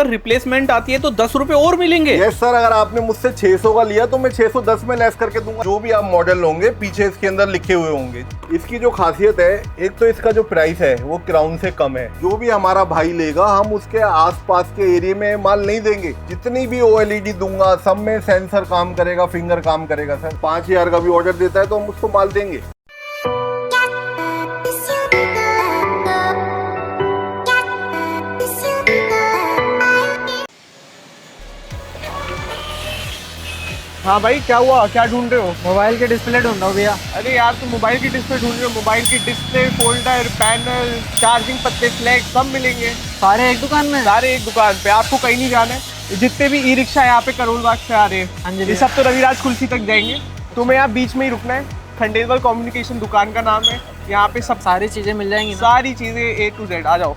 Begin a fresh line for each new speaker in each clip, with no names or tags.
Replacement आती है तो 10 रुपए और मिलेंगे।
यस सर, अगर आपने मुझसे 600 का लिया तो मैं 610 में लेस करके दूंगा। जो भी आप मॉडल लोगे पीछे इसके अंदर लिखे हुए होंगे। इसकी जो खासियत है, एक तो इसका जो प्राइस है वो क्राउन से कम है। जो भी हमारा भाई लेगा हम उसके आसपास के एरिया में माल नहीं देंगे। जितनी भी OLED दूंगा सब में सेंसर काम करेगा, फिंगर काम करेगा। सर 5000 का भी ऑर्डर देता है तो हम उसको माल देंगे।
हाँ भाई, क्या हुआ? क्या ढूंढ रहे हो?
मोबाइल के डिस्प्ले ढूंढ रहा हूँ भैया।
अरे यार, तुम मोबाइल की डिस्प्ले ढूंढ रहे हो? मोबाइल की डिस्प्ले, फोल्डर, पैनल, चार्जिंग पत्ते, फ्लैग सब मिलेंगे।
सारे एक दुकान में?
सारे एक दुकान पे, आपको कहीं नहीं जाना है। जितने भी ई रिक्शा यहाँ पे करोल बाग से आ रहे
हाँ
हैं
जी,
ये सब तो रविराज कुल्फी तक जाएंगे। तुम्हें यहाँ बीच में ही रुकना है। खंडेलवाल कम्युनिकेशन दुकान का नाम है। यहाँ पे सब
सारी चीजें मिल जाएंगी ना?
सारी चीजें A to Z। आ जाओ।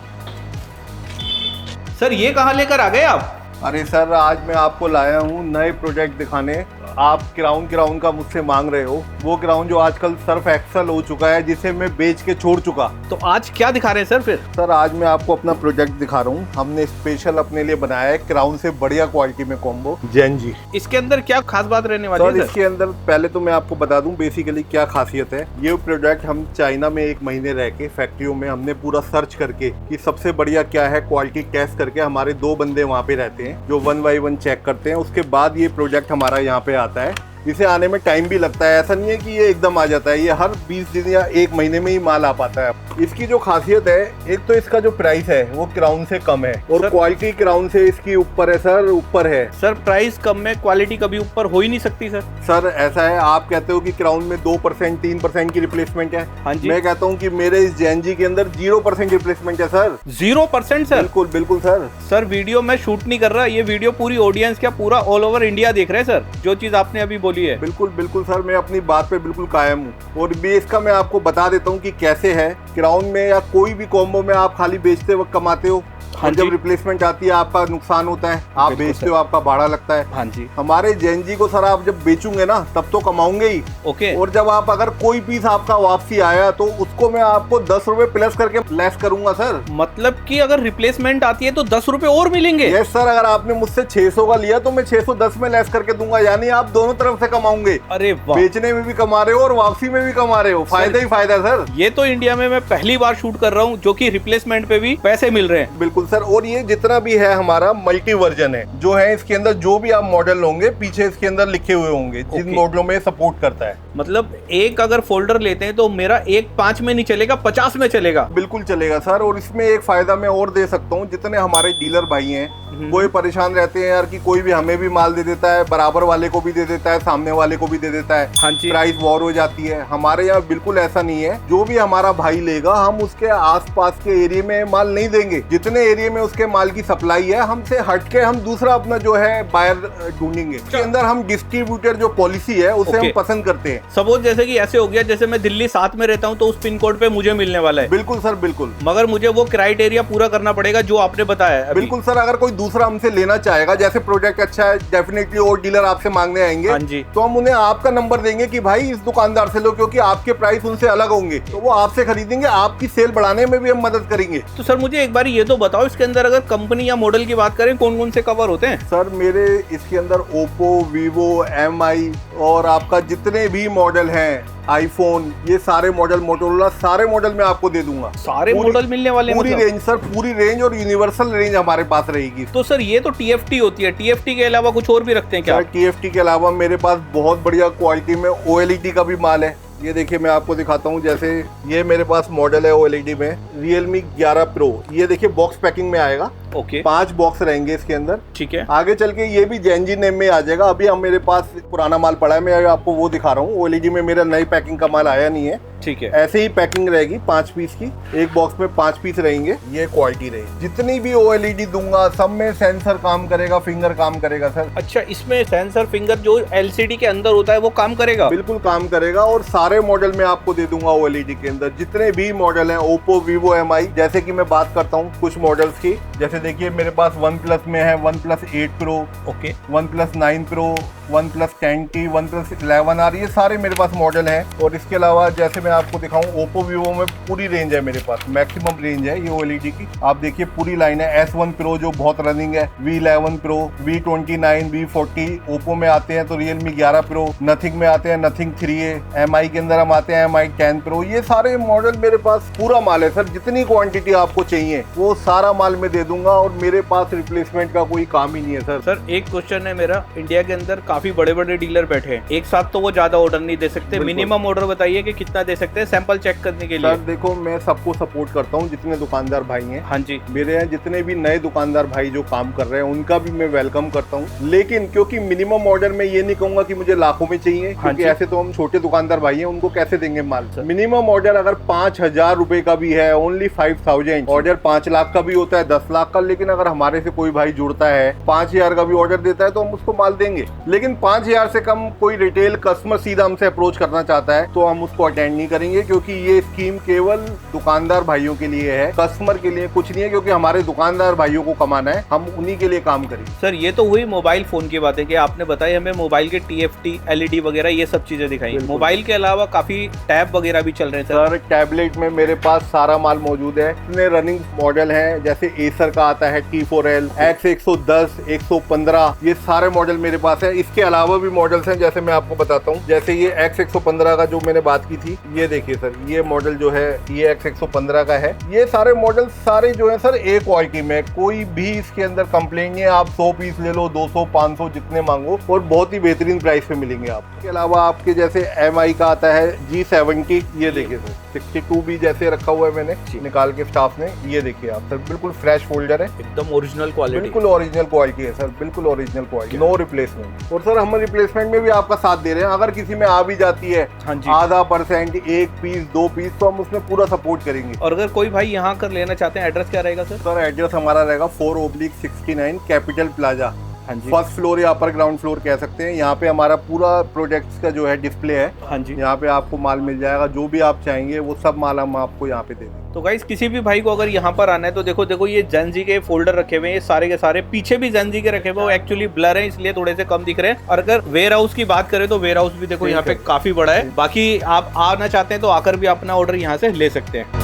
सर ये कहाँ लेकर आ गए आप?
अरे सर, आज मैं आपको लाया हूँ नए प्रोजेक्ट दिखाने। आप क्राउन का मुझसे मांग रहे हो, वो क्राउन जो आजकल सर्फ एक्सल हो चुका है, जिसे मैं बेच के छोड़ चुका।
तो आज क्या दिखा रहे हैं सर फिर?
सर आज मैं आपको अपना प्रोजेक्ट दिखा रहा हूँ। हमने स्पेशल अपने लिए बनाया है क्राउन से बढ़िया क्वालिटी में कॉम्बो जेनजी।
इसके अंदर क्या खास बात रहने वाली है
सर?
सर?
इसके अंदर पहले तो मैं आपको बता दूं बेसिकली क्या खासियत है। ये प्रोडक्ट हम चाइना में 1 महीने रह के फैक्ट्रियों में हमने पूरा सर्च करके कि सबसे बढ़िया क्या है, क्वालिटी टेस्ट करके हमारे 2 बंदे वहाँ पे रहते हैं जो 1 by 1 चेक करते हैं। उसके बाद ये प्रोजेक्ट हमारा यहाँ पे आता है। इसे आने में टाइम भी लगता है, ऐसा नहीं है कि ये एकदम आ जाता है। ये हर 20 दिन या 1 महीने में ही माल आ पाता है। इसकी जो खासियत है, एक तो इसका जो प्राइस है वो क्राउन से कम है और क्वालिटी क्राउन से इसकी ऊपर है सर, ऊपर है।
सर प्राइस कम में क्वालिटी कभी ऊपर हो ही नहीं सकती सर।
सर ऐसा है, आप कहते हो कि क्राउन में 2% 3% की रिप्लेसमेंट है।
हाँ जी।
मैं कहता हूँ कि मेरे इस जेनजी के अंदर 0% रिप्लेसमेंट है सर।
0% सर?
बिल्कुल बिल्कुल सर।
सर वीडियो मैं शूट नहीं कर रहा, ये वीडियो पूरी ऑडियंस क्या पूरा ऑल ओवर इंडिया देख रहे हैं सर, जो चीज आपने अभी बोली है।
बिल्कुल बिल्कुल सर, मैं अपनी बात पे बिल्कुल कायम हूँ। और भी इसका मैं आपको बता देता हूँ कि कैसे है। क्राउन में या कोई भी कॉम्बो में आप खाली बेचते वक्त कमाते हो,
हाँ
और जब
जी।
रिप्लेसमेंट आती है आपका नुकसान होता है। आप
बिल्कुल
बेचते
सर।
हो, आपका भाड़ा लगता है।
हाँ जी।
हमारे जेनजी को सर आप जब बेचूंगे ना तब तो कमाऊंगे ही।
ओके।
और जब आप अगर कोई पीस आपका वापसी आया तो उसको मैं आपको 10 रुपए प्लस करके लेस करूंगा सर।
मतलब कि अगर रिप्लेसमेंट आती है तो 10 रुपए और मिलेंगे?
यस सर, अगर आपने मुझसे 600 का लिया तो मैं 610 में लेस करके दूंगा। यानी आप दोनों तरफ से कमाओगे।
अरे वाह,
बेचने में भी कमा रहे हो और वापसी में भी कमा रहे हो। फायदा ही फायदा सर।
ये तो इंडिया में मैं पहली बार शूट कर रहा हूँ जो कि रिप्लेसमेंट पे भी पैसे मिल रहे हैं।
बिल्कुल सर। और ये जितना भी है हमारा मल्टी वर्जन है, जो है इसके अंदर जो भी आप मॉडल होंगे पीछे इसके अंदर लिखे हुए होंगे जिन मॉडलों में सपोर्ट करता है।
मतलब एक अगर फोल्डर लेते हैं तो मेरा एक 5 में नहीं चलेगा, 50 में चलेगा।
बिल्कुल चलेगा सर। और इसमें एक फायदा मैं और दे सकता हूँ, जितने हमारे डीलर भाई हैं वो परेशान रहते हैं यार कि कोई भी हमें भी माल दे देता है, बराबर वाले को भी दे देता है, सामने वाले को भी दे देता है।
हाँ जी।
प्राइस वॉर हो जाती है। हमारे यहाँ बिल्कुल ऐसा नहीं है। जो भी हमारा भाई लेगा हम उसके आसपास के एरिया में माल नहीं देंगे। जितने एरिया में उसके माल की सप्लाई है हमसे हटके हम दूसरा अपना जो है बायर ढूंढेंगे। इसके अंदर हम डिस्ट्रीब्यूटर जो पॉलिसी है उसे हम पसंद करते हैं।
सपोज जैसे कि ऐसे हो गया, जैसे मैं दिल्ली 7 में रहता हूँ तो उस पिन कोड पे मुझे मिलने वाला है।
बिल्कुल सर, बिल्कुल।
मगर मुझे वो क्राइटेरिया पूरा करना पड़ेगा जो आपने बताया है।
बिल्कुल सर। अगर कोई दूसरा हमसे लेना चाहेगा, जैसे प्रोडक्ट अच्छा है, डेफिनेटली और डीलर आपसे मांगने आएंगे।
हाँ जी।
तो हम उन्हें आपका नंबर देंगे कि भाई इस दुकानदार से लो, क्योंकि आपके प्राइस उनसे अलग होंगे तो वो आपसे खरीदेंगे। आपकी सेल बढ़ाने में भी हम मदद करेंगे।
तो सर मुझे एक बार ये तो बताओ, इसके अंदर अगर कंपनी या मॉडल की बात करें कौन कौन से कवर होते हैं?
सर मेरे इसके अंदर ओप्पो, वीवो, MI और आपका जितने भी मॉडल हैं, आईफोन, ये सारे मॉडल, मोटोरोला, सारे मॉडल मैं आपको दे दूंगा।
सारे मॉडल मिलने वाले हैं?
पूरी रेंज सर, पूरी रेंज और यूनिवर्सल रेंज हमारे पास रहेगी।
तो सर ये तो TFT होती है, TFT के अलावा कुछ और भी रखते हैं क्या?
सर TFT के अलावा मेरे पास बहुत बढ़िया क्वालिटी में OLED का भी माल है। ये देखिए मैं आपको दिखाता हूँ। जैसे ये मेरे पास मॉडल है OLED में, Realme 11 Pro। ये देखिए बॉक्स पैकिंग में आएगा।
ओके।
5 बॉक्स रहेंगे इसके अंदर।
ठीक है।
आगे चल के ये भी जेनजी नेम में आ जाएगा। अभी हम मेरे पास पुराना माल पड़ा है, मैं आपको वो दिखा रहा हूँ। OLED में मेरा नई पैकिंग का माल आया नहीं है।
ठीक है।
ऐसे ही पैकिंग रहेगी 5 पीस की। एक बॉक्स में 5 पीस रहेंगे। ये क्वालिटी रहेगी। जितनी भी OLED दूंगा सब में सेंसर काम करेगा, फिंगर काम करेगा सर।
अच्छा, इसमें सेंसर फिंगर जो LCD के अंदर होता है वो काम करेगा?
बिल्कुल काम करेगा। और सारे मॉडल में आपको दे दूंगा OLED के अंदर जितने भी मॉडल हैं, ओप्पो, वीवो, MI। जैसे कि मैं बात करता हूँ कुछ मॉडल्स की, जैसे देखिए मेरे पास OnePlus में है OnePlus 8 Pro,
okay,
OnePlus 9 Pro, OnePlus 10T, OnePlus 11R, ये सारे मेरे पास मॉडल हैं। और इसके अलावा जैसे मैं आपको दिखाऊं, ओप्पो वीवो में पूरी रेंज है मेरे पास, मैक्सिमम रेंज है ये OLED की। आप देखिए पूरी लाइन है। S1 Pro जो बहुत रनिंग है, V11 Pro, V29, V40 Oppo में आते हैं, तो Realme 11 Pro, नथिंग में आते हैं, नथिंग 3A, MI के अंदर हम आते हैं MI 10 Pro। ये सारे मॉडल मेरे पास पूरा माल है सर, जितनी क्वांटिटी आपको चाहिए वो सारा माल मैं दे दूंगा, और मेरे पास रिप्लेसमेंट का कोई काम ही नहीं है सर।
सर एक क्वेश्चन है मेरा, इंडिया के अंदर काफी बड़े बड़े डीलर बैठे हैं, एक साथ तो वो ज्यादा ऑर्डर नहीं दे सकते, मिनिमम ऑर्डर बताइए कि कितना दे सकते हैं सैंपल चेक करने के लिए।
सर देखो, मैं सबको सपोर्ट करता हूँ, जितने दुकानदार भाई हैं।
हाँ जी,
मेरे यहाँ जितने भी नए दुकानदार भाई जो काम कर रहे हैं उनका भी मैं वेलकम करता हूँ, लेकिन क्योंकि मिनिमम ऑर्डर में ये नहीं कहूंगा कि मुझे लाखों में चाहिए, क्योंकि ऐसे तो हम छोटे दुकानदार भाई हैं, उनको कैसे देंगे माल। मिनिमम ऑर्डर अगर 5,000 रुपए का भी है, ओनली 5,000, ऑर्डर 5 लाख का भी होता है, 10 लाख का, लेकिन अगर हमारे से कोई भाई जुड़ता है 5,000 का भी ऑर्डर देता है तो हम उसको माल देंगे। लेकिन 5,000 से कम कोई रिटेल कस्टमर सीधा हमसे अप्रोच करना चाहता है तो हम उसको अटेंड नहीं करेंगे, क्योंकि ये स्कीम केवल दुकानदार भाइयों के लिए है, कस्टमर के लिए कुछ नहीं है, क्योंकि हमारे दुकानदार भाइयों को कमाना है, हम उन्हीं के लिए काम करेंगे।
सर ये तो हुई मोबाइल फोन की बातें कि आपने बताई हमें मोबाइल के TFT LED वगैरह ये सब चीजें दिखाई। मोबाइल के अलावा काफी टैब वगैरह भी चल रहे हैं
सर। टैबलेट में मेरे पास सारा माल मौजूद है, इतने रनिंग मॉडल हैं, जैसे एसर का आता है T4L, X110, 115, ये सारे मॉडल मेरे पास है। इसके अलावा भी मॉडल्स हैं, जैसे मैं आपको बताता हूँ, जैसे ये X115 का जो मैंने बात की थी, ये देखिए सर, ये मॉडल जो है ये X115 का है। ये सारे मॉडल सारे जो है सर एक क्वालिटी में, कोई भी इसके अंदर कंप्लेंट नहीं है। आप 100 पीस ले लो, 200, 500 जितने मांगो, और बहुत ही बेहतरीन प्राइस पे मिलेंगे आप। इसके अलावा आपके जैसे MI का आता है G70, ये देखिए सर, 62 भी जैसे रखा हुआ है मैंने निकाल के स्टाफ ने, ये देखिए आप सर, बिल्कुल फ्रेश फोल्डर है,
एकदम ओरिजिनल क्वालिटी,
बिल्कुल ओरिजिनल क्वालिटी है सर, बिल्कुल ओरिजिनल क्वालिटी, नो रिप्लेसमेंट। और सर हम रिप्लेसमेंट में भी आपका साथ दे रहे हैं, अगर किसी में आ भी जाती है आधा %, 1 पीस, 2 पीस, तो हम उसमें पूरा सपोर्ट करेंगे।
और अगर कोई भाई यहाँ कर लेना चाहते हैं, एड्रेस क्या रहेगा सर?
सर एड्रेस हमारा रहेगा 4/69 कैपिटल प्लाजा,
हाँ जी,
फर्स्ट फ्लोर या अपर ग्राउंड फ्लोर कह सकते हैं। यहाँ पे हमारा पूरा प्रोडक्ट्स का जो है डिस्प्ले है।
हाँ जी,
यहाँ पे आपको माल मिल जाएगा, जो भी आप चाहेंगे वो सब माल हम आपको यहाँ पे दे देंगे।
तो गाइस किसी भी भाई को अगर यहाँ पर आना है तो देखो ये जेनजी के फोल्डर रखे हुए हैं, ये सारे के सारे, पीछे भी जेनजी के रखे हुए हैं, एक्चुअली ब्लर है इसलिए थोड़े से कम दिख रहे हैं। और अगर वेयर हाउस की बात करें तो वेयर हाउस भी देखो यहाँ पे काफी बड़ा है। बाकी आप आना चाहते हैं तो आकर भी अपना ऑर्डर यहाँ से ले सकते हैं।